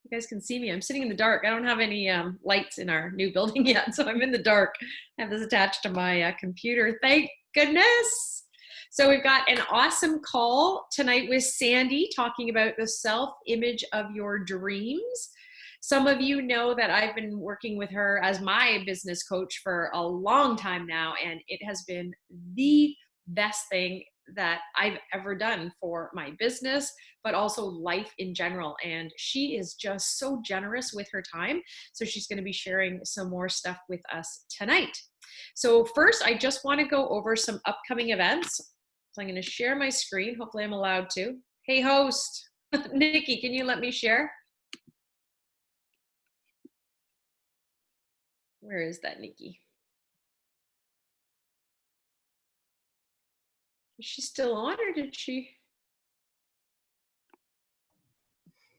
you guys can see me. I'm sitting in the dark. I don't have any lights in our new building yet, so I'm in the dark. I have this attached to my computer. Thank goodness. So we've got an awesome call tonight with Sandy talking about the self-image of your dreams. Some of you know that I've been working with her as my business coach for a long time now, and it has been the best thing that I've ever done for my business, but also life in general. And she is just so generous with her time. So she's going to be sharing some more stuff with us tonight. So first, I just want to go over some upcoming events. So I'm going to share my screen. Hopefully I'm allowed to. Hey, host, Nikki, can you let me share? Where is that, Nikki? Is she still on, or did she?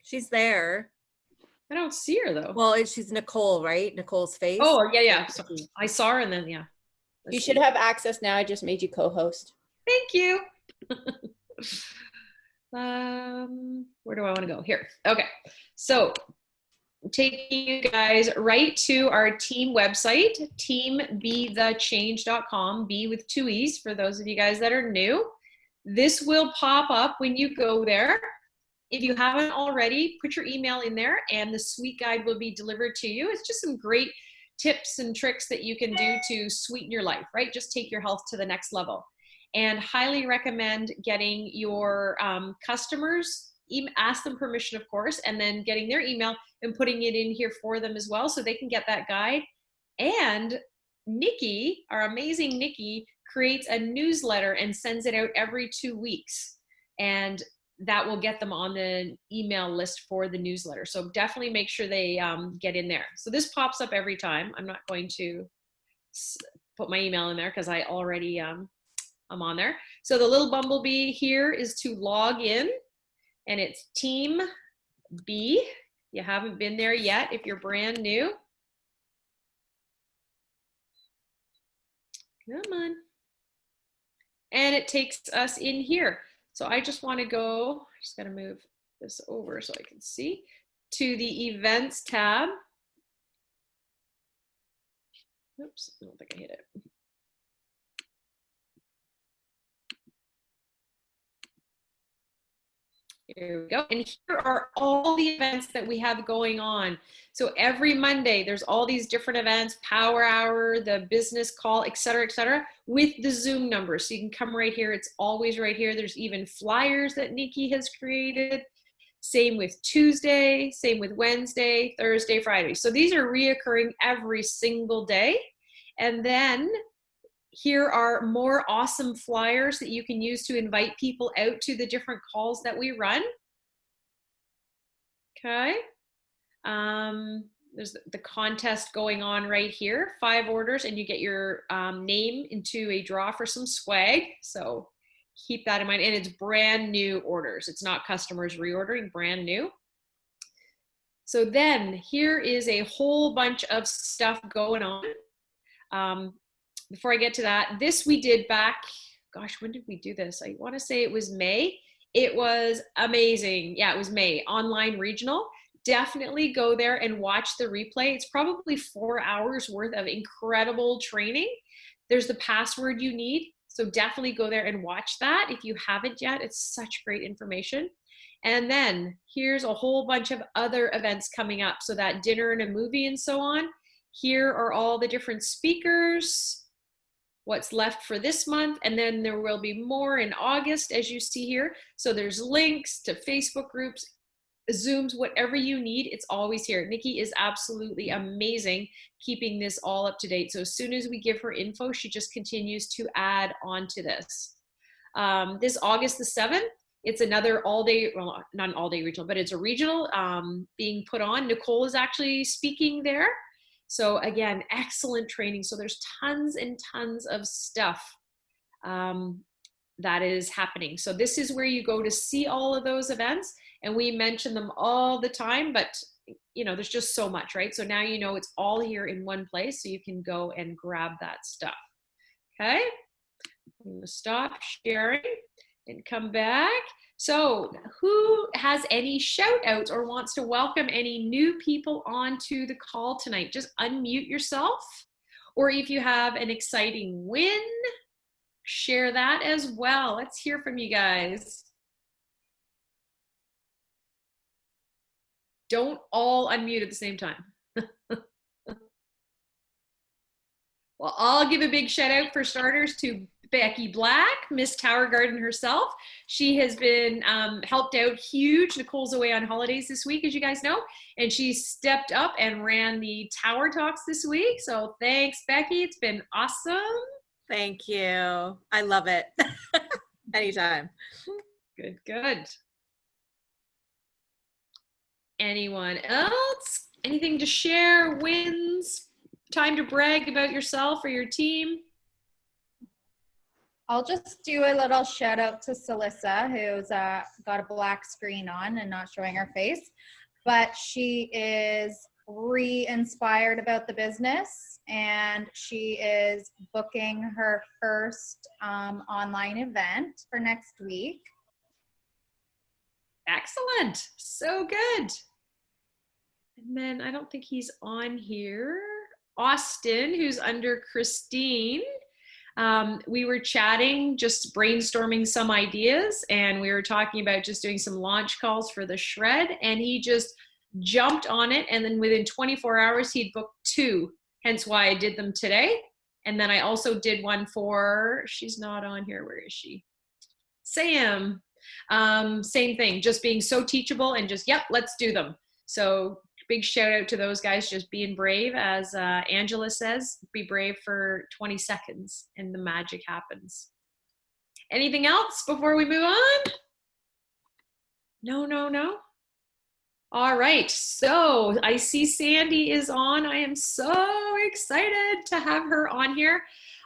She's there. I don't see her though. Well, she's Nicole, right? Nicole's face. Oh, yeah. So I saw her and then, yeah. You should have access now. I just made you co-host. Thank you. Where do I want to go? Here. Okay. So taking you guys right to our team website, teambethechange.com, B with 2 E's for those of you guys that are new. This will pop up when you go there. If you haven't already, put your email in there and the sweet guide will be delivered to you. It's just some great tips and tricks that you can do to sweeten your life, right? Just take your health to the next level. And highly recommend getting your customers, ask them permission, of course, and then getting their email and putting it in here for them as well so they can get that guide. And Nikki, our amazing Nikki, creates a newsletter and sends it out every 2 weeks. And that will get them on the email list for the newsletter. So definitely make sure they get in there. So this pops up every time. I'm not going to put my email in there because I already I'm on there. So the little bumblebee here is to log in, and it's Team B. You haven't been there yet if you're brand new. Come on. And it takes us in here. So I just want to go, I just got to move this over so I can see, to the events tab. Oops, I don't think I hit it. Here we go. And here are all the events that we have going on. So every Monday, there's all these different events, Power Hour, the business call, et cetera, with the Zoom number. So you can come right here. It's always right here. There's even flyers that Nikki has created. Same with Tuesday, same with Wednesday, Thursday, Friday. So these are reoccurring every single day. And then here are more awesome flyers that you can use to invite people out to the different calls that we run. Okay. There's the contest going on right here, 5 orders, and you get your name into a draw for some swag. So keep that in mind. And it's brand new orders. It's not customers reordering, brand new. So then here is a whole bunch of stuff going on. Before I get to that, this we did back, gosh, when did we do this? I want to say it was May. It was amazing. Yeah, it was May, online regional. Definitely go there and watch the replay. It's probably 4 hours worth of incredible training. There's the password you need. So definitely go there and watch that if you haven't yet. It's such great information. And then here's a whole bunch of other events coming up. So that dinner and a movie and so on. Here are all the different speakers, what's left for this month, and then there will be more in August, as you see here. So there's links to Facebook groups, Zooms, whatever you need, it's always here. Nikki is absolutely amazing keeping this all up to date. So as soon as we give her info, she just continues to add on to this. This August the 7th, it's another all-day, well, not an all-day regional, but it's a regional being put on. Nicole is actually speaking there. So again, excellent training. So there's tons and tons of stuff that is happening. So this is where you go to see all of those events, and we mention them all the time, but you know, there's just so much, right? So now you know it's all here in one place, so you can go and grab that stuff. Okay, I'm gonna stop sharing and come back. So who has any shout outs or wants to welcome any new people onto the call tonight? Just unmute yourself. Or if you have an exciting win, share that as well. Let's hear from you guys. Don't all unmute at the same time. Well, I'll give a big shout out for starters to Becky Black, Miss Tower Garden herself. She has been helped out huge. Nicole's away on holidays this week, as you guys know, and she stepped up and ran the Tower Talks this week. So thanks, Becky. It's been awesome. Thank you. I love it. Anytime. Good, good. Anyone else? Anything to share? Wins? Time to brag about yourself or your team? I'll just do a little shout out to Celissa, who's got a black screen on and not showing her face, but she is re-inspired about the business, and she is booking her first online event for next week. Excellent. So good. And then I don't think he's on here. Austin, who's under Christine. We were chatting, just brainstorming some ideas, and we were talking about just doing some launch calls for the shred, and he just jumped on it, and then within 24 hours he'd booked 2, hence why I did them today. And then I also did one for, she's not on here, where is she? Sam. Same thing, just being so teachable and just, yep, let's do them. So big shout out to those guys, just being brave. As Angela says, be brave for 20 seconds and the magic happens. Anything else before we move on? No. All right, so I see Sandy is on. I am so excited to have her on here.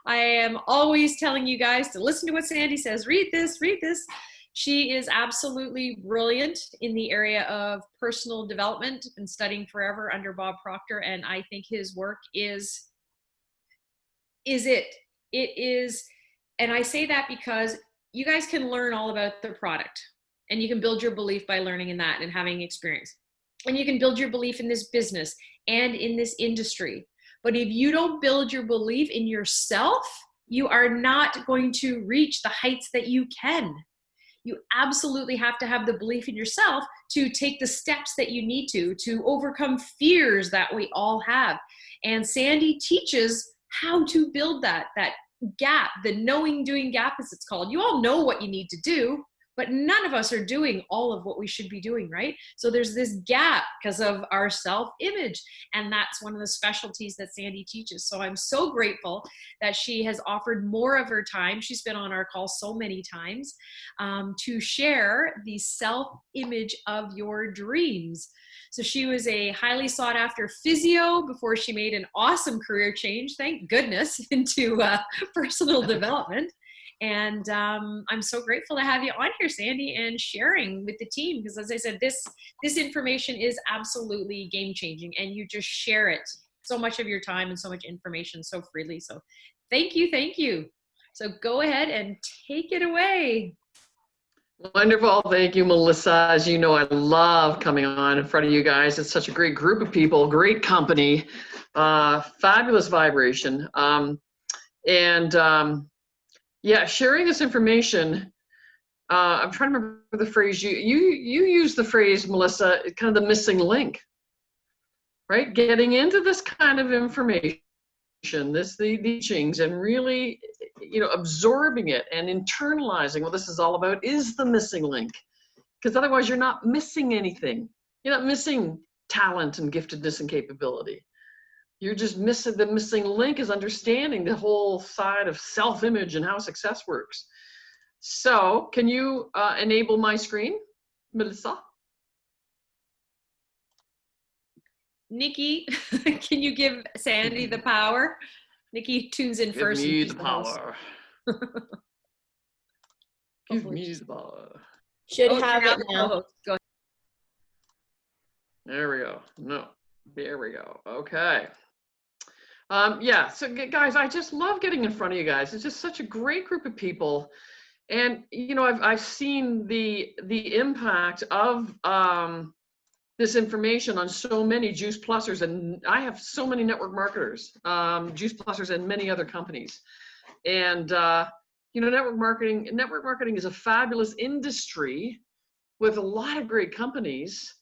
I am always telling you guys to listen to what Sandy says. Read this, read this. She is absolutely brilliant in the area of personal development. Been studying forever under Bob Proctor, and I think his work is it. It is, and I say that because you guys can learn all about the product, and you can build your belief by learning in that and having experience. And you can build your belief in this business and in this industry. But if you don't build your belief in yourself, you are not going to reach the heights that you can. You absolutely have to have the belief in yourself to take the steps that you need to overcome fears that we all have. And Sandy teaches how to build that gap, the knowing doing gap, as it's called. You all know what you need to do, but none of us are doing all of what we should be doing, right? So there's this gap because of our self-image, and that's one of the specialties that Sandy teaches. So I'm so grateful that she has offered more of her time. She's been on our call so many times to share the self-image of your dreams. So she was a highly sought after physio before she made an awesome career change, thank goodness, into personal development. And I'm so grateful to have you on here, Sandy, and sharing with the team, because as I said, this information is absolutely game changing, and you just share it, so much of your time and so much information so freely. So thank you. So go ahead and take it away. Wonderful. Thank you, Melissa. As you know, I love coming on in front of you guys. It's such a great group of people, great company, fabulous vibration. Yeah, sharing this information, I'm trying to remember the phrase, you use the phrase, Melissa, kind of the missing link, right? Getting into this kind of information, the teachings, and really, absorbing it and internalizing what this is all about is the missing link. Because otherwise you're not missing anything. You're not missing talent and giftedness and capability. You're just missing, the missing link is understanding the whole side of self-image and how success works. So can you enable my screen, Melissa? Nikki, can you give Sandy the power? Nikki tunes in first. Give me the power. Give me the power. Should have it now. Go ahead. There we go. No, there we go. Okay. Yeah, so guys, I just love getting in front of you guys. It's just such a great group of people. And you know, I've seen the impact of this information on so many juice plussers, and I have so many network marketers, juice plussers, and many other companies. And you know, network marketing is a fabulous industry with a lot of great companies,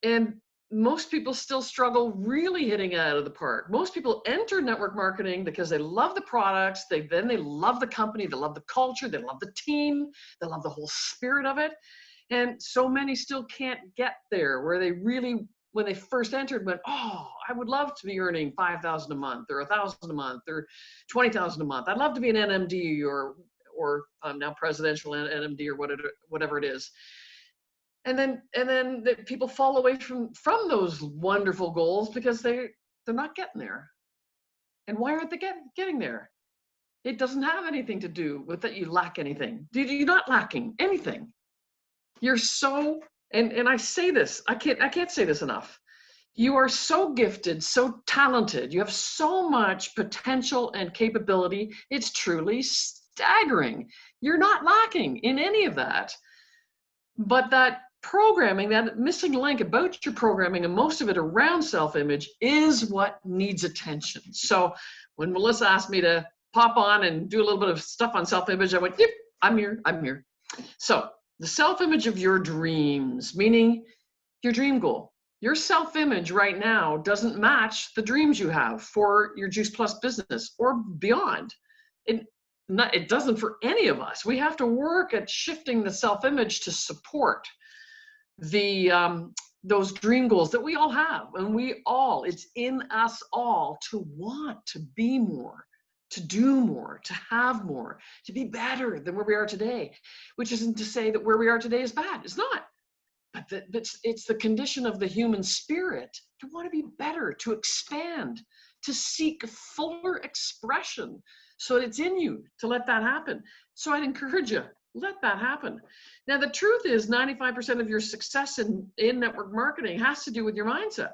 and most people still struggle really hitting it out of the park. Most people enter network marketing because they love the products, they love the company, they love the culture, they love the team, they love the whole spirit of it. And so many still can't get there where they really, when they first entered, went, oh, I would love to be earning $5,000 a month or $1,000 a month or $20,000 a month. I'd love to be an NMD or now presidential NMD or whatever it is. And then the people fall away from those wonderful goals because they're not getting there. And why aren't they getting there? It doesn't have anything to do with that you lack anything. You're not lacking anything. You're so, and I say this, I can't say this enough. You are so gifted, so talented. You have so much potential and capability. It's truly staggering. You're not lacking in any of that. But that programming, that missing link about your programming, and most of it around self-image, is what needs attention. So when Melissa asked me to pop on and do a little bit of stuff on self-image, I went, yep, I'm here. So the self-image of your dreams, meaning your dream goal. Your self-image right now doesn't match the dreams you have for your Juice Plus business or beyond. It doesn't for any of us. We have to work at shifting the self-image to support those dream goals that we all have. And it's in us all to want to be more, to do more, to have more, to be better than where we are today, which isn't to say that where we are today is bad. It's not. But it's the condition of the human spirit to want to be better, to expand, to seek fuller expression. So it's in you to let that happen. So I'd encourage you, let that happen. Now, the truth is 95% of your success in network marketing has to do with your mindset.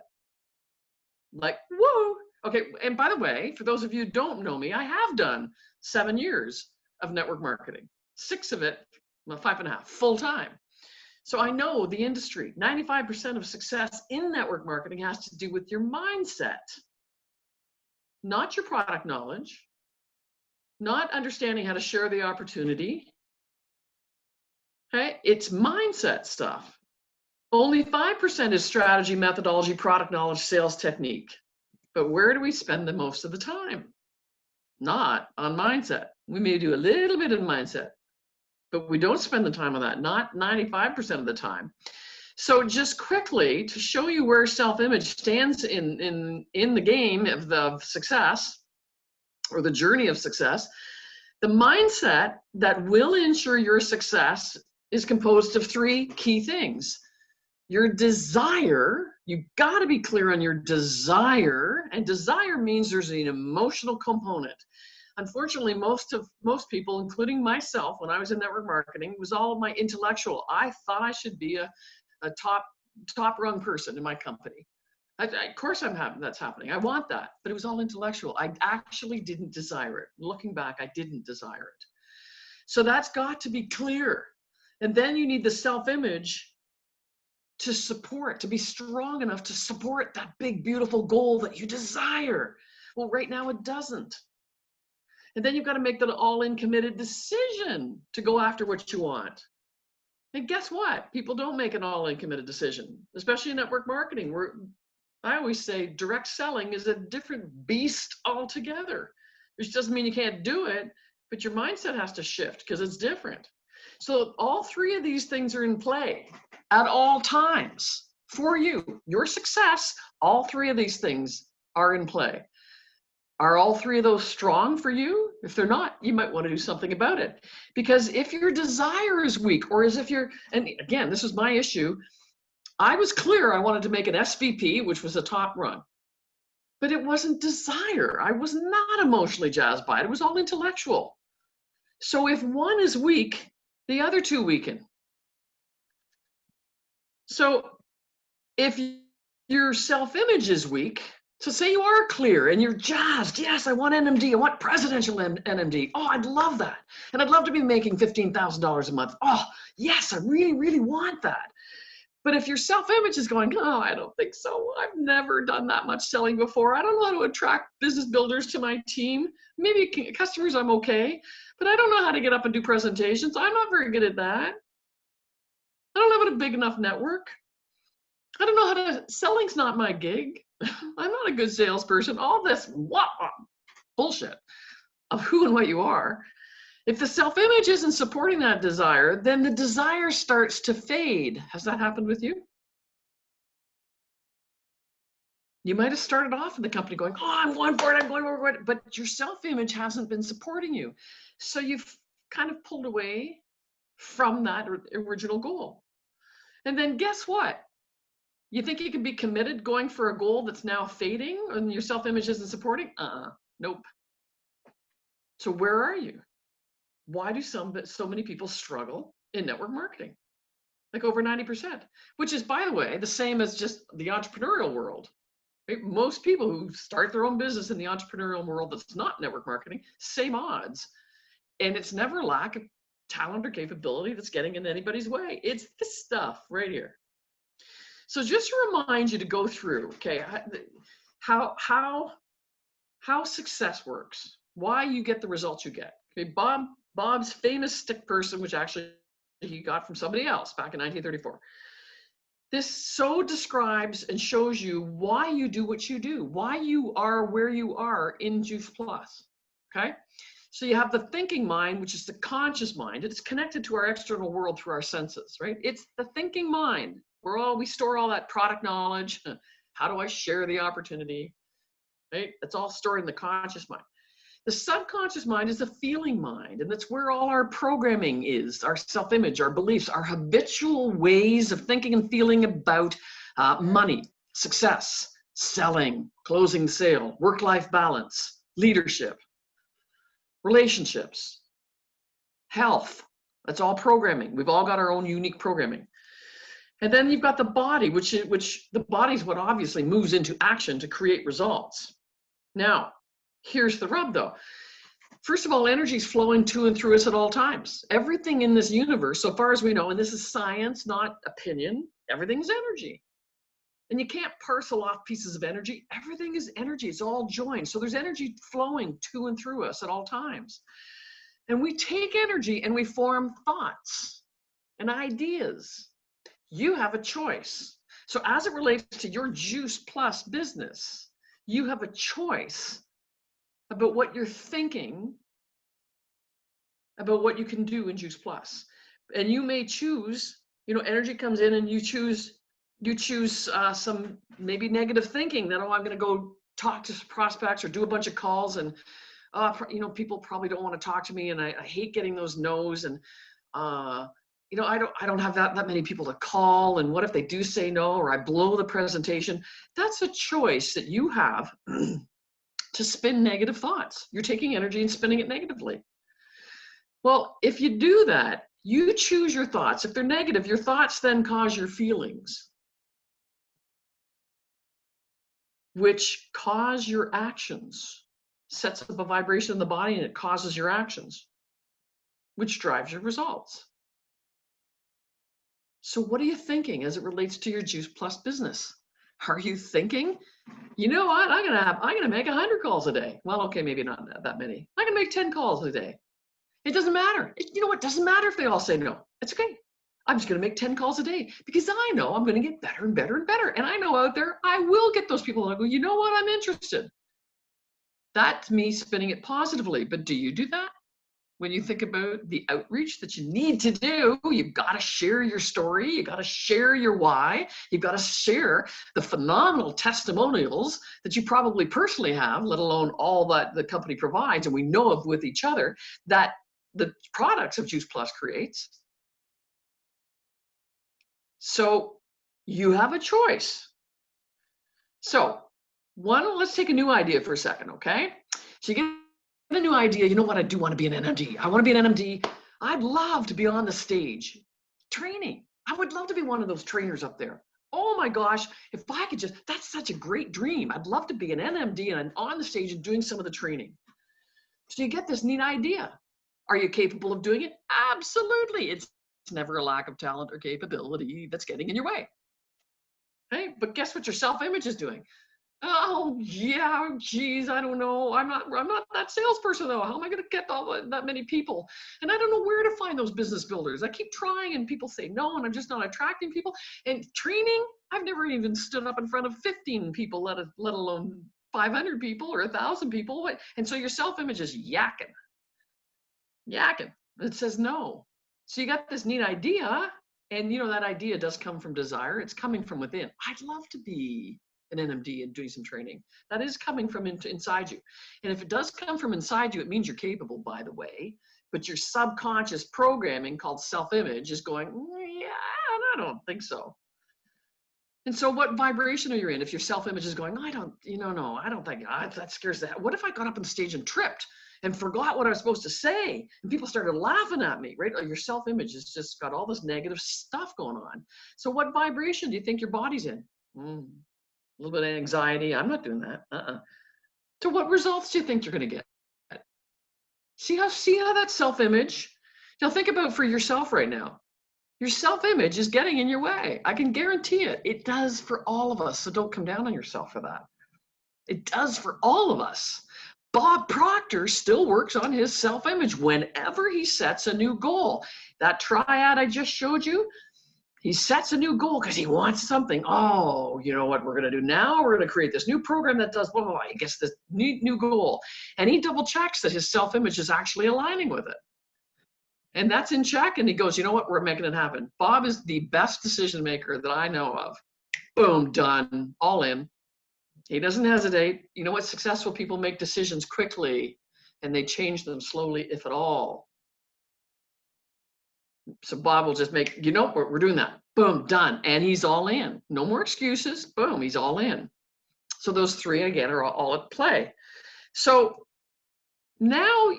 Like, whoa. Okay, and by the way, for those of you who don't know me, I have done 7 years of network marketing, 6 of it, well, 5.5, full time. So I know the industry. 95% of success in network marketing has to do with your mindset, not your product knowledge, not understanding how to share the opportunity. Okay, it's mindset stuff. Only 5% is strategy, methodology, product knowledge, sales technique. But where do we spend the most of the time? Not on mindset. We may do a little bit of mindset, but we don't spend the time on that, not 95% of the time. So just quickly to show you where self-image stands in the game of the success or the journey of success, the mindset that will ensure your success is composed of 3 key things. Your desire, you've got to be clear on your desire, and desire means there's an emotional component. Unfortunately, most people, including myself, when I was in network marketing, was all my intellectual. I thought I should be a top rung person in my company. Of course that's happening. I want that, but it was all intellectual. I actually didn't desire it. Looking back, I didn't desire it. So that's got to be clear. And then you need the self-image to support, to be strong enough to support that big, beautiful goal that you desire. Well, right now it doesn't. And then you've got to make that all-in committed decision to go after what you want. And guess what? People don't make an all-in committed decision, especially in network marketing, where I always say direct selling is a different beast altogether, which doesn't mean you can't do it, but your mindset has to shift because it's different. So all 3 of these things are in play at all times for you. Your success, all 3 of these things are in play. Are all 3 of those strong for you? If they're not, you might want to do something about it. Because if your desire is weak, or as if and again, this was my issue, I was clear I wanted to make an SVP, which was a top rung. But it wasn't desire. I was not emotionally jazzed by it. It was all intellectual. So if one is weak, the other 2 weaken. So if your self-image is weak, So say you are clear and you're jazzed. Yes, I want NMD. I want presidential NMD. Oh, I'd love that. And I'd love to be making $15,000 a month. Oh, yes, I really, really want that. But if your self-image is going, oh, I don't think so. I've never done that much selling before. I don't know how to attract business builders to my team. Maybe customers, I'm okay. But I don't know how to get up and do presentations. I'm not very good at that. I don't have a big enough network. I don't know how to, selling's not my gig. I'm not a good salesperson. All this bullshit of who and what you are. If the self-image isn't supporting that desire, then the desire starts to fade. Has that happened with you? You might have started off in the company going, oh, I'm going for it, I'm going for it, but your self-image hasn't been supporting you. So you've kind of pulled away from that original goal. And then guess what? You think you can be committed going for a goal that's now fading and your self-image isn't supporting? Nope. So where are you? Why do so many people struggle in network marketing? Like over 90%, which is, by the way, the same as just the entrepreneurial world. Right? Most people who start their own business in the entrepreneurial world that's not network marketing, same odds. And it's never lack of talent or capability that's getting in anybody's way. It's this stuff right here. So just to remind you to go through, okay, how success works, why you get the results you get. Okay, Bob's famous stick person, which actually he got from somebody else back in 1934. This so describes and shows you why you do what you do, why you are where you are in Juice Plus, okay? So you have the thinking mind, which is the conscious mind. It's connected to our external world through our senses, right? It's the thinking mind. We store all that product knowledge. How do I share the opportunity, right? It's all stored in the conscious mind. The subconscious mind is a feeling mind, and that's where all our programming is, our self-image, our beliefs, our habitual ways of thinking and feeling about money, success, selling, closing the sale, work-life balance, leadership, relationships, health. That's all programming. We've all got our own unique programming. And then you've got the body, which the body is what obviously moves into action to create results. Now, here's the rub though. First of all, energy is flowing to and through us at all times. Everything in this universe, so far as we know, and this is science, not opinion, everything's energy. And you can't parcel off pieces of energy. Everything is energy. It's all joined. So there's energy flowing to and through us at all times. And we take energy and we form thoughts and ideas. You have a choice. So as it relates to your Juice Plus business, you have a choice about what you're thinking about what you can do in Juice Plus. And you may choose, energy comes in and you choose some maybe negative thinking that, oh, I'm going to go talk to prospects or do a bunch of calls and, people probably don't want to talk to me and I hate getting those no's and, I don't have that many people to call, and what if they do say no, or I blow the presentation? That's a choice that you have to spin negative thoughts. You're taking energy and spinning it negatively. Well, if you do that, you choose your thoughts. If they're negative, your thoughts then cause your feelings, which cause your actions. Sets up a vibration in the body and it causes your actions, which drives your results. So what are you thinking as it relates to your Juice Plus business? Are you thinking, you know what, I'm gonna make 100 calls a day? Well, okay, maybe not that many. I can make 10 calls a day. It doesn't matter. It doesn't matter if they all say no. It's okay. I'm just gonna make 10 calls a day because I know I'm gonna get better and better and better. And I know out there, I will get those people that go, you know what, I'm interested. That's me spinning it positively. But do you do that? When you think about the outreach that you need to do, you've got to share your story. You've got to share your why. You've got to share the phenomenal testimonials that you probably personally have, let alone all that the company provides, and we know of with each other, that the products of Juice Plus creates. So you have a choice. So let's take a new idea for a second, okay? So you get a new idea, you know what, I do want to be an NMD. I want to be an NMD. I'd love to be on the stage training. I would love to be one of those trainers up there. Oh my gosh, if I could that's such a great dream. I'd love to be an NMD and I'm on the stage and doing some of the training. So you get this neat idea. Are you capable of doing it? Absolutely. It's never a lack of talent or capability that's getting in your way. Hey, but guess what your self-image is doing? Oh yeah, geez, I don't know. I'm not that salesperson though. How am I going to get that many people? And I don't know where to find those business builders. I keep trying and people say no, and I'm just not attracting people. And training, I've never even stood up in front of 15 people, let alone 500 people or 1,000 people. And so your self-image is yakking. It says no. So you got this neat idea, and you know that idea does come from desire. It's coming from within. I'd love to be an NMD and doing some training. That is coming from inside you. And if it does come from inside you, it means you're capable, by the way. But your subconscious programming called self-image is going, yeah, I don't think so. And so what vibration are you in? If your self-image is going, I don't think, that scares the hell. What if I got up on stage and tripped and forgot what I was supposed to say and people started laughing at me, right? Your self-image has just got all this negative stuff going on. So what vibration do you think your body's in? A little bit of anxiety. I'm not doing that. So what results do you think you're going to get? See how that self-image, now think about for yourself right now. Your self-image is getting in your way. I can guarantee it. It does for all of us. So don't come down on yourself for that. It does for all of us. Bob Proctor still works on his self-image whenever he sets a new goal. That triad I just showed you, he sets a new goal because he wants something. Oh, you know what we're going to do now? We're going to create this new program that does blah, blah, blah. He gets this new goal. And he double checks that his self-image is actually aligning with it. And that's in check. And he goes, you know what? We're making it happen. Bob is the best decision maker that I know of. Boom, done, all in. He doesn't hesitate. You know what? Successful people make decisions quickly and they change them slowly, if at all. So Bob will just make, you know, we're doing that. Boom, done. And he's all in. No more excuses. Boom, he's all in. So those three, again, are all at play. So now,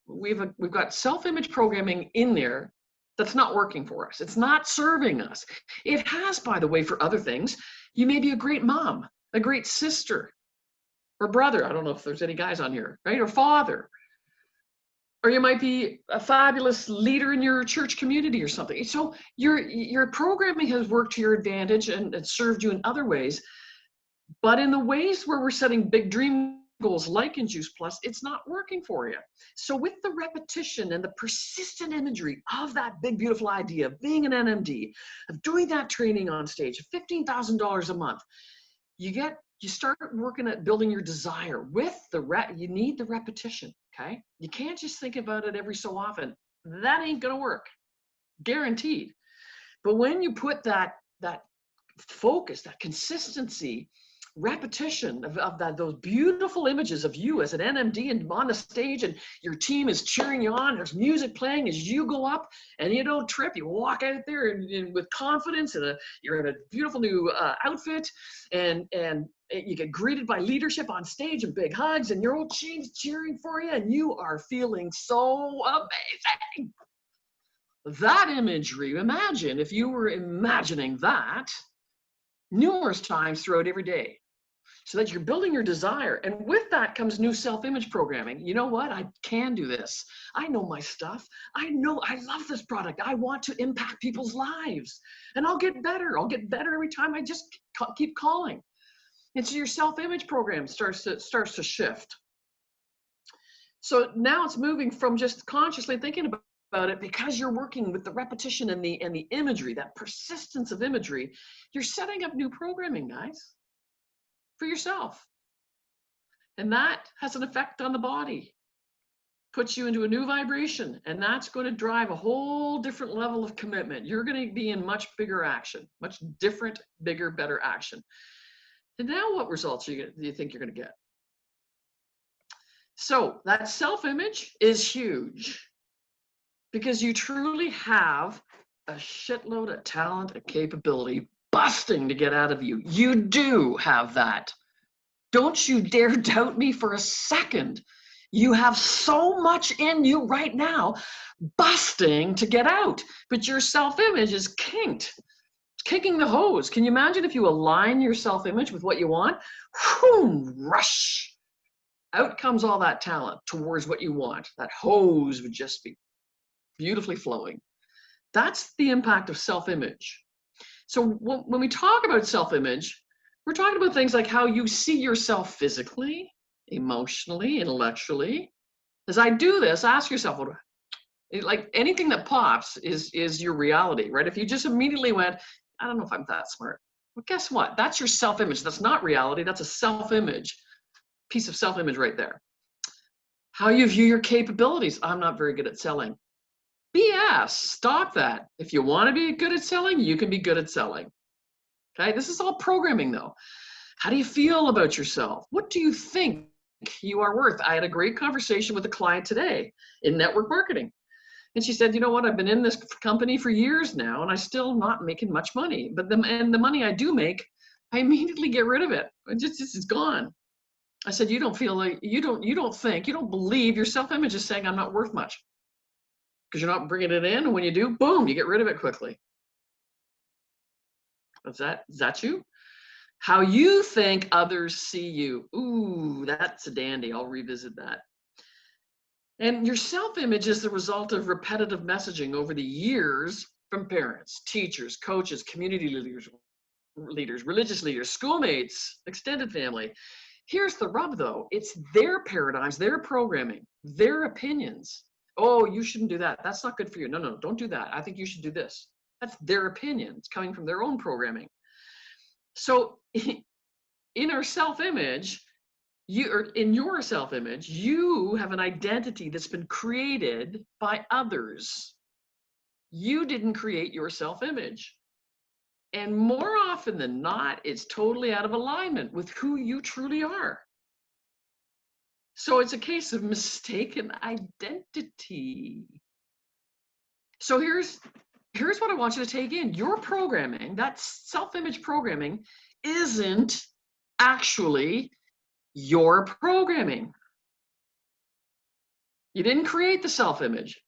we've got self-image programming in there that's not working for us. It's not serving us. It has, by the way, for other things. You may be a great mom, a great sister, or brother. I don't know if there's any guys on here, right? Or father. Or you might be a fabulous leader in your church community or something. So your programming has worked to your advantage and served you in other ways. But in the ways where we're setting big dream goals like in Juice Plus, it's not working for you. So with the repetition and the persistent imagery of that big, beautiful idea of being an NMD, of doing that training on stage, $15,000 a month, you start working at building your desire with you need the repetition, okay? You can't just think about it every so often. That ain't gonna work, guaranteed. But when you put that focus, that consistency, repetition of those beautiful images of you as an NMD and on the stage and your team is cheering you on, there's music playing as you go up and you don't trip, you walk out there and with confidence and you're in a beautiful new outfit and you get greeted by leadership on stage and big hugs and your old team's cheering for you and you are feeling so amazing. That imagery, imagine if you were imagining that numerous times throughout every day, so that you're building your desire. And with that comes new self-image programming. You know what? I can do this. I know my stuff. I love this product. I want to impact people's lives. And I'll get better. I'll get better every time I just keep calling. And so your self-image program starts to shift. So now it's moving from just consciously thinking about it, because you're working with the repetition and the imagery, that persistence of imagery, you're setting up new programming, guys, for yourself. And that has an effect on the body, puts you into a new vibration, and that's going to drive a whole different level of commitment. You're going to be in much bigger action, much different, bigger, better action. And now what results do you think you're going to get? So that self-image is huge, because you truly have a shitload of talent and capability busting to get out of you. You do have that. Don't you dare doubt me for a second. You have so much in you right now busting to get out, but your self-image is kinked. kicking the hose. Can you imagine if you align your self-image with what you want? Whoom, rush. Out comes all that talent towards what you want. That hose would just be beautifully flowing. That's the impact of self-image. So when we talk about self-image, we're talking about things like how you see yourself physically, emotionally, intellectually. As I do this, ask yourself, like anything that pops is your reality, right? If you just immediately went, I don't know if I'm that smart. Well, guess what? That's your self-image. That's not reality. That's a self-image, piece of self-image right there. How you view your capabilities. I'm not very good at selling. BS. Stop that. If you want to be good at selling, you can be good at selling. Okay, this is all programming though. How do you feel about yourself? What do you think you are worth? I had a great conversation with a client today in network marketing. And she said, you know what, I've been in this company for years now and I still not making much money. But the money I do make, I immediately get rid of it. It's gone. I said, you don't feel like, you don't believe your self-image is saying I'm not worth much. Because you're not bringing it in, and when you do, boom, you get rid of it quickly. Is that you? How you think others see you. Ooh, that's a dandy. I'll revisit that. And your self-image is the result of repetitive messaging over the years from parents, teachers, coaches, community leaders, religious leaders, schoolmates, extended family. Here's the rub though. It's their paradigms, their programming, their opinions. Oh, you shouldn't do that. That's not good for you. No, don't do that. I think you should do this. That's their opinion. It's coming from their own programming. So in our self-image, in your self-image, you have an identity that's been created by others. You didn't create your self-image. And more often than not, it's totally out of alignment with who you truly are. So it's a case of mistaken identity. So here's what I want you to take in. Your programming, that self-image programming, isn't actually your programming. You didn't create the self-image.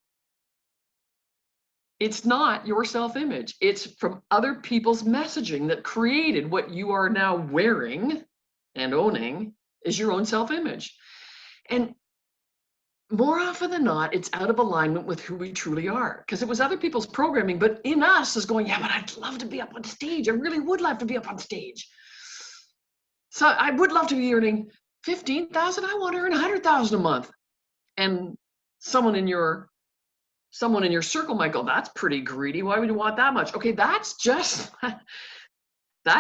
It's not your self-image. It's from other people's messaging that created what you are now wearing and owning is your own self-image. And more often than not, it's out of alignment with who we truly are, because it was other people's programming, but in us is going, yeah, but I'd love to be up on stage. I really would love to be up on stage. So I would love to be earning 15,000. I want to earn 100,000 a month. And someone in your circle might go, that's pretty greedy. Why would you want that much? Okay, that's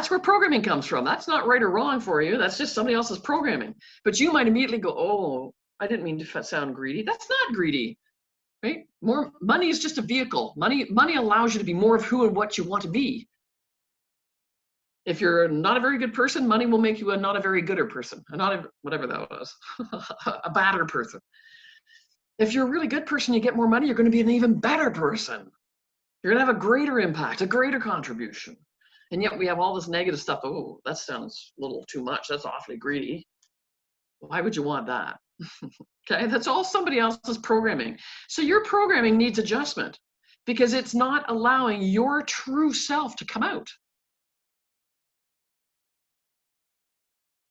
where programming comes from. That's not right or wrong for you. That's just somebody else's programming. But you might immediately go, oh, I didn't mean to sound greedy. That's not greedy, right? More money is just a vehicle. Money allows you to be more of who and what you want to be. If you're not a very good person, money will make you not a very gooder person, whatever that was, a badder person. If you're a really good person, you get more money, you're going to be an even better person. You're going to have a greater impact, a greater contribution. And yet we have all this negative stuff. Oh, that sounds a little too much. That's awfully greedy. Why would you want that? Okay, that's all somebody else's programming. So your programming needs adjustment because it's not allowing your true self to come out.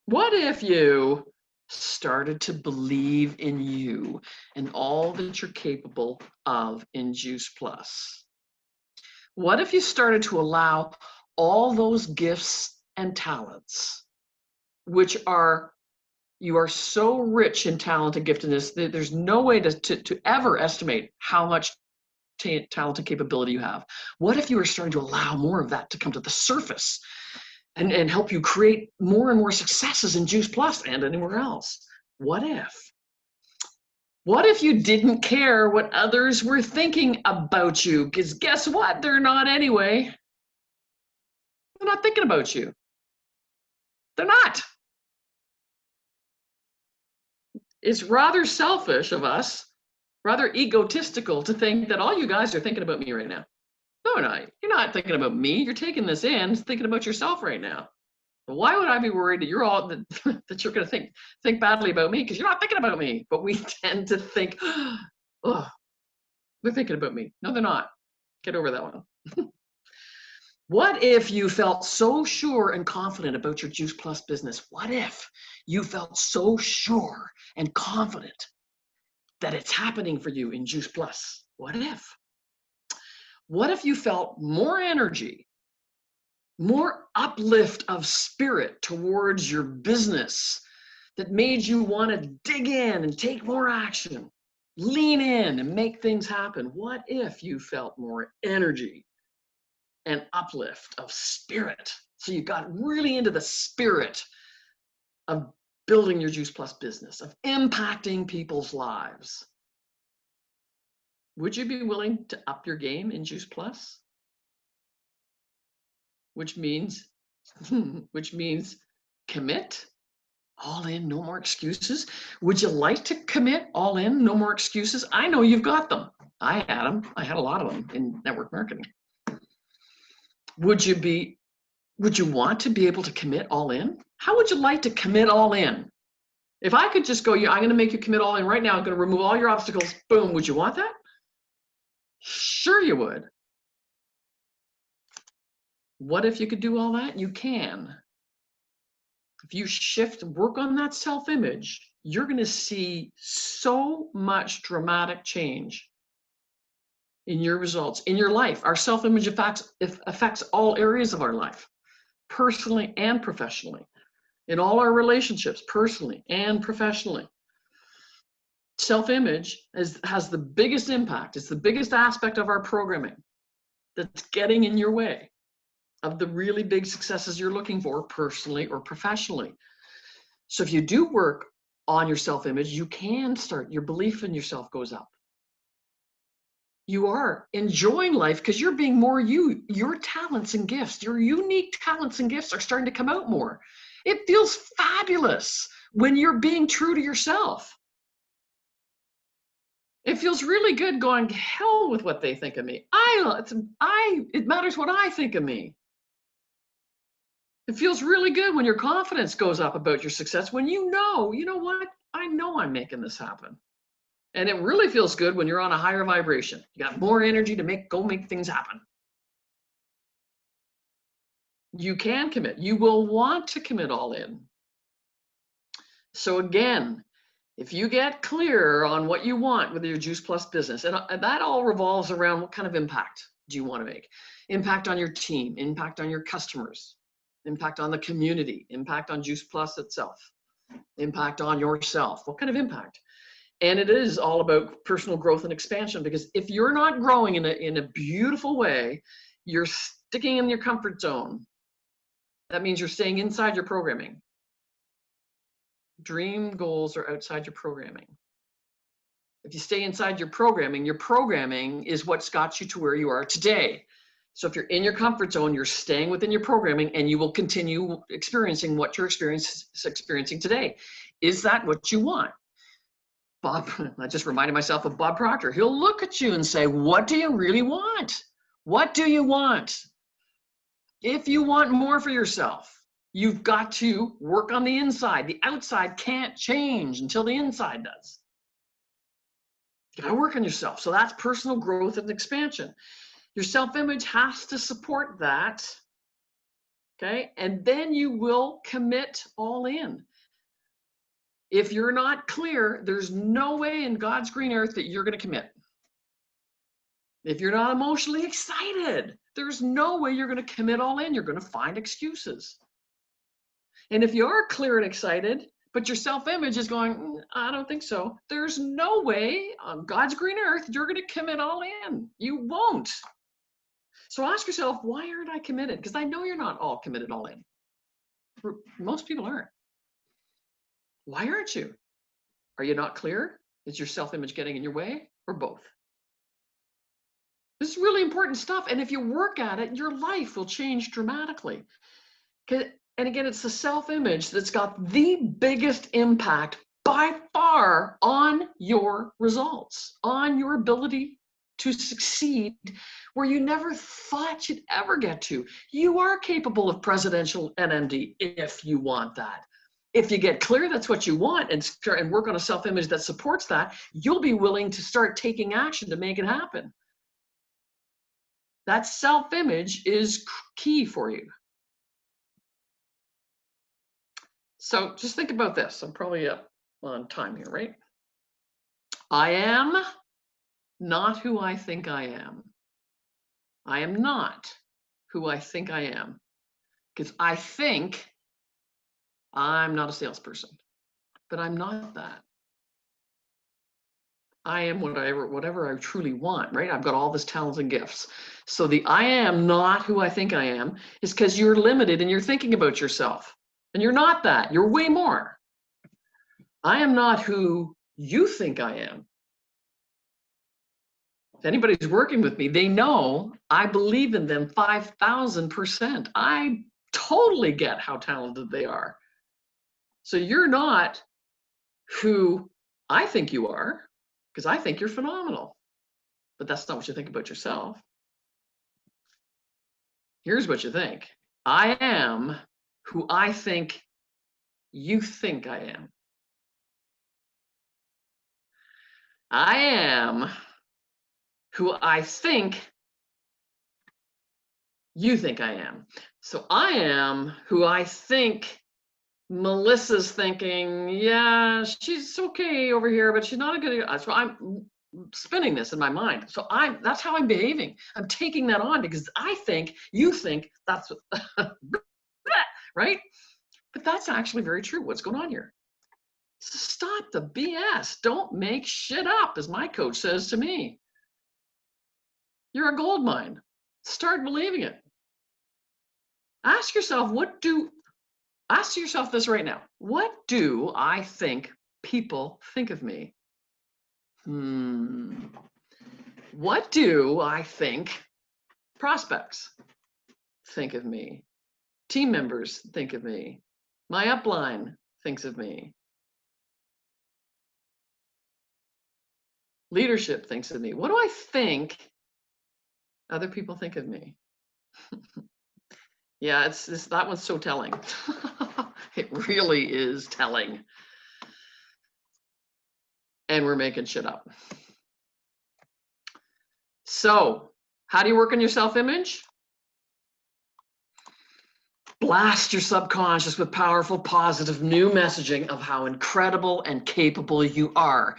What if you started to believe in you and all that you're capable of in Juice Plus? What if you started to allow all those gifts and talents, which you are so rich in talent and giftedness that there's no way to ever estimate how much talent and capability you have. What if you were starting to allow more of that to come to the surface and help you create more and more successes in Juice Plus and anywhere else? What if you didn't care what others were thinking about you? Because guess what? They're not anyway. They're not thinking about you. They're not. It's rather selfish of us, rather egotistical to think that all you guys are thinking about me right now. No, you're not thinking about me. You're taking this in, thinking about yourself right now. Why would I be worried that you're going to think badly about me? Because you're not thinking about me. But we tend to think, oh, they're thinking about me. No, they're not. Get over that one. What if you felt so sure and confident about your Juice Plus business? What if you felt so sure and confident that it's happening for you in Juice Plus? What if? What if you felt more energy, more uplift of spirit towards your business that made you want to dig in and take more action, lean in and make things happen? What if you felt more energy and uplift of spirit? So you got really into the spirit of building your Juice Plus business, of impacting people's lives. Would you be willing to up your game in Juice Plus? Which means commit all in, no more excuses. Would you like to commit all in, no more excuses? I know you've got them. I had them. I had a lot of them in network marketing. Would you want to be able to commit all in? How would you like to commit all in? If I could just go, yeah, I'm going to make you commit all in right now. I'm going to remove all your obstacles. Boom. Would you want that? Sure you would. What if you could do all that? You can. If you shift, work on that self-image, you're going to see so much dramatic change in your results, in your life. Our self-image affects all areas of our life, personally and professionally, in all our relationships, personally and professionally. Self-image has the biggest impact. It's the biggest aspect of our programming that's getting in your way of the really big successes you're looking for personally or professionally. So if you do work on your self-image, you can start, your belief in yourself goes up. You are enjoying life because you're being more you. Your talents and gifts, your unique talents and gifts are starting to come out more. It feels fabulous when you're being true to yourself. It feels really good going, hell with what they think of me. It matters what I think of me. It feels really good when your confidence goes up about your success, when you know what? I know I'm making this happen. And it really feels good when you're on a higher vibration. You got more energy to go make things happen. You can commit. You will want to commit all in. So again, if you get clear on what you want with your Juice Plus business, and that all revolves around what kind of impact do you want to make? Impact on your team, impact on your customers, impact on the community, impact on Juice Plus itself, impact on yourself. What kind of impact? And it is all about personal growth and expansion, because if you're not growing in a beautiful way, you're sticking in your comfort zone. That means you're staying inside your programming. Dream goals are outside your programming. If you stay inside your programming is what's got you to where you are today. So if you're in your comfort zone, you're staying within your programming, and you will continue experiencing what you're experiencing today. Is that what you want? Bob, I just reminded myself of Bob Proctor. He'll look at you and say, what do you really want? What do you want? If you want more for yourself, you've got to work on the inside. The outside can't change until the inside does. You got to work on yourself. So that's personal growth and expansion. Your self-image has to support that. Okay. And then you will commit all in. If you're not clear, there's no way in God's green earth that you're going to commit. If you're not emotionally excited, there's no way you're going to commit all in. You're going to find excuses. And if you are clear and excited, but your self-image is going, I don't think so, there's no way on God's green earth you're going to commit all in. You won't. So ask yourself, why aren't I committed? Because I know you're not all committed all in. Most people aren't. Why aren't you? Are you not clear? Is your self-image getting in your way, or both? This is really important stuff. And if you work at it, your life will change dramatically. And again, it's the self-image that's got the biggest impact by far on your results, on your ability to succeed where you never thought you'd ever get to. You are capable of presidential NMD if you want that. If you get clear that's what you want and work on a self-image that supports that, you'll be willing to start taking action to make it happen. That self-image is key for you. So just think about this. I'm probably up on time here, right? I am not who I think I am. I am not who I think I am. Because I think I'm not a salesperson, but I'm not that. I am whatever I truly want, right? I've got all this talents and gifts. So the I am not who I think I am is because you're limited and you're thinking about yourself. And you're not that. You're way more. I am not who you think I am. If anybody's working with me, they know I believe in them 5,000%. I totally get how talented they are. So you're not who I think you are, because I think you're phenomenal. But that's not what you think about yourself. Here's what you think. I am who I think you think I am. I am who I think you think I am. So I am who I think Melissa's thinking, yeah, she's okay over here, but she's not a good. So I'm spinning this in my mind. So that's how I'm behaving. I'm taking that on because I think you think that's right. But that's actually very true. What's going on here? So stop the BS. Don't make shit up, as my coach says to me. You're a gold mine. Start believing it. Ask yourself this right now. What do I think people think of me? What do I think prospects think of me? Team members think of me? My upline thinks of me? Leadership thinks of me? What do I think other people think of me? Yeah, that one's so telling. It really is telling. And we're making shit up. So, how do you work on your self-image? Blast your subconscious with powerful, positive, new messaging of how incredible and capable you are.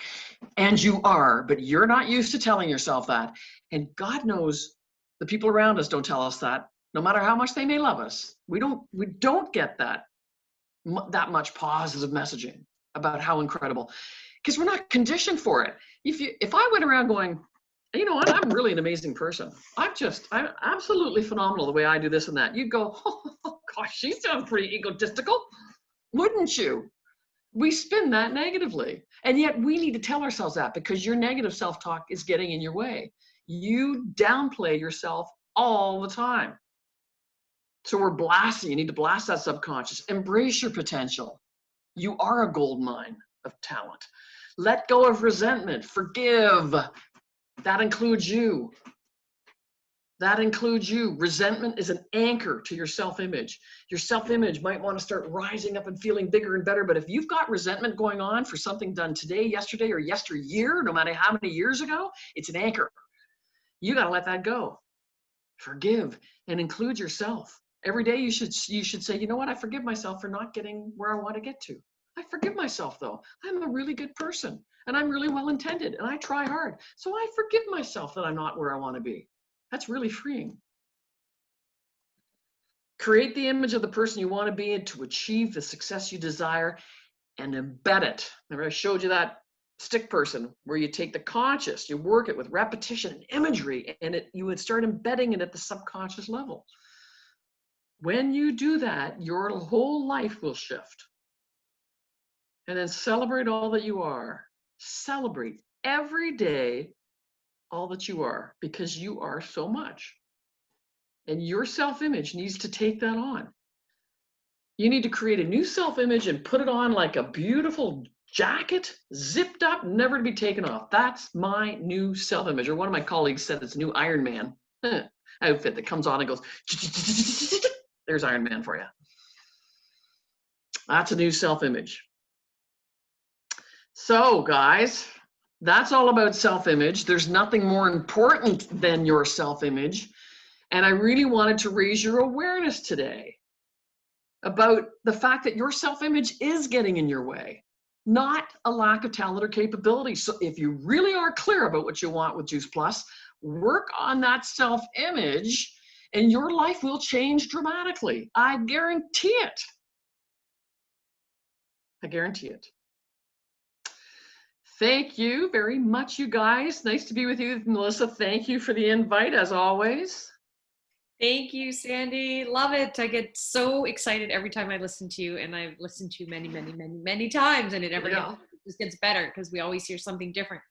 And you are, but you're not used to telling yourself that. And God knows the people around us don't tell us that, no matter how much they may love us. We don't get that much positive messaging about how incredible, because we're not conditioned for it. If I went around going, you know what, I'm really an amazing person. I'm absolutely phenomenal the way I do this and that. You'd go, oh gosh, she sounds pretty egotistical, wouldn't you? We spin that negatively. And yet we need to tell ourselves that, because your negative self-talk is getting in your way. You downplay yourself all the time. So we're blasting. You need to blast that subconscious. Embrace your potential. You are a gold mine of talent. Let go of resentment. Forgive. That includes you. That includes you. Resentment is an anchor to your self-image. Your self-image might want to start rising up and feeling bigger and better, but if you've got resentment going on for something done today, yesterday, or yesteryear, no matter how many years ago, it's an anchor. You got to let that go. Forgive and include yourself. Every day you should say, you know what, I forgive myself for not getting where I want to get to. I forgive myself though. I'm a really good person and I'm really well intended and I try hard. So I forgive myself that I'm not where I want to be. That's really freeing. Create the image of the person you want to be and to achieve the success you desire, and embed it. Remember I showed you that stick person where you take the conscious, you work it with repetition and imagery, and you would start embedding it at the subconscious level. When you do that, your whole life will shift. And then celebrate all that you are. Celebrate every day all that you are, because you are so much. And your self-image needs to take that on. You need to create a new self-image and put it on like a beautiful jacket, zipped up, never to be taken off. That's my new self-image. Or one of my colleagues said it's a new Iron Man outfit that comes on and goes, there's Iron Man for you. That's a new self-image. So guys, that's all about self-image. There's nothing more important than your self-image. And I really wanted to raise your awareness today about the fact that your self-image is getting in your way, not a lack of talent or capability. So if you really are clear about what you want with Juice Plus, work on that self-image and your life will change dramatically. I guarantee it. I guarantee it. Thank you very much, you guys. Nice to be with you, Melissa. Thank you for the invite, as always. Thank you, Sandy. Love it. I get so excited every time I listen to you, and I've listened to you many times, and it never just gets better because we always hear something different.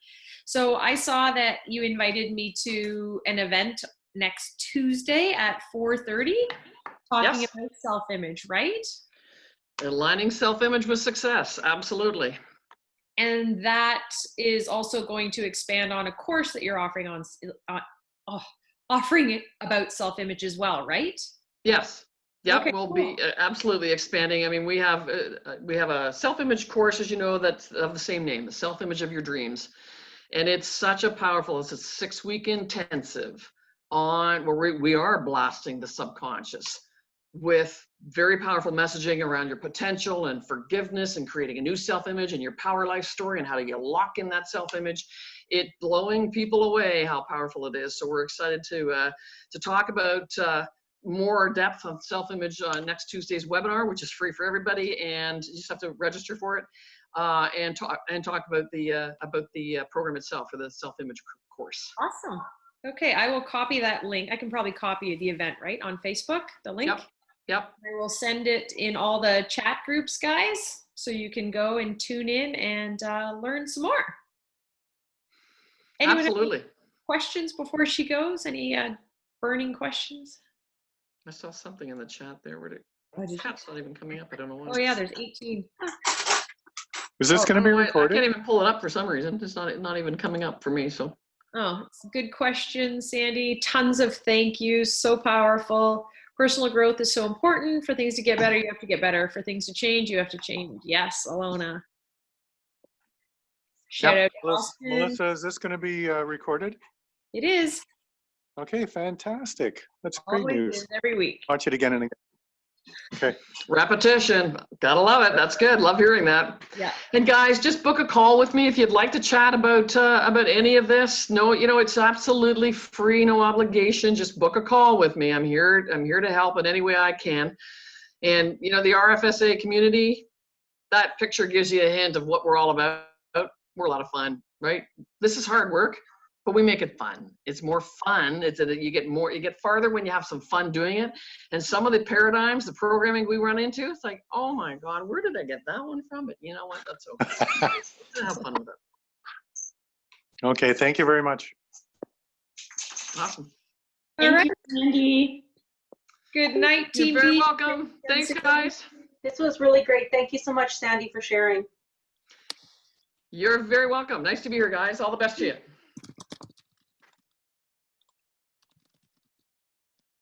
So I saw that you invited me to an event next Tuesday at 4:30, talking about self-image, right? Aligning self-image with success. Absolutely. And that is also going to expand on a course that you're offering on offering it about self-image as well, right? Yes. Yep. Okay, We'll cool. be absolutely expanding. I mean, we have a self-image course, as you know, that's of the same name, the self-image of your dreams. And it's such a powerful, it's a 6-week intensive on where we are blasting the subconscious with very powerful messaging around your potential and forgiveness and creating a new self-image and your power life story and how do you lock in that self-image. It blowing people away how powerful it is. So we're excited to talk about more depth on self-image on next Tuesday's webinar, which is free for everybody, and you just have to register for it, and talk about the program itself for the self-image course. Awesome. Okay, I will copy that link. I can probably copy the event, right, on Facebook, the link? Yep. I will send it in all the chat groups, guys, so you can go and tune in and learn some more. Anyone Absolutely. have questions before she goes? Any burning questions? I saw something in the chat there. Where did chat's not even coming up. I don't know why. Oh yeah, there's 18. Was this going to be recorded? I can't even pull it up for some reason. It's not even coming up for me. So. Oh, it's a good question, Sandy. Tons of thank yous. So powerful. Personal growth is so important. For things to get better, you have to get better. For things to change, you have to change. Yes, Alona. Shout out to Austin. Melissa, is this going to be recorded? It is. Okay, fantastic. That's great Always news. is, every week. Watch it again and again. Okay. Repetition. Gotta love it. That's good. Love hearing that. Yeah. And guys, just book a call with me if you'd like to chat about any of this. No, it's absolutely free, no obligation. Just book a call with me. I'm here to help in any way I can. And the RFSA community, that picture gives you a hint of what we're all about. We're a lot of fun, right? This is hard work, but we make it fun. It's more fun. You get farther when you have some fun doing it. And some of the paradigms, the programming we run into, it's like, oh my God, where did I get that one from? But you know what? That's okay. Have fun with it. Okay, thank you very much. Awesome. Thank you, Sandy. Good night, Team You're very B. welcome. Thanks, guys. This was really great. Thank you so much, Sandy, for sharing. You're very welcome. Nice to be here, guys. All the best to you.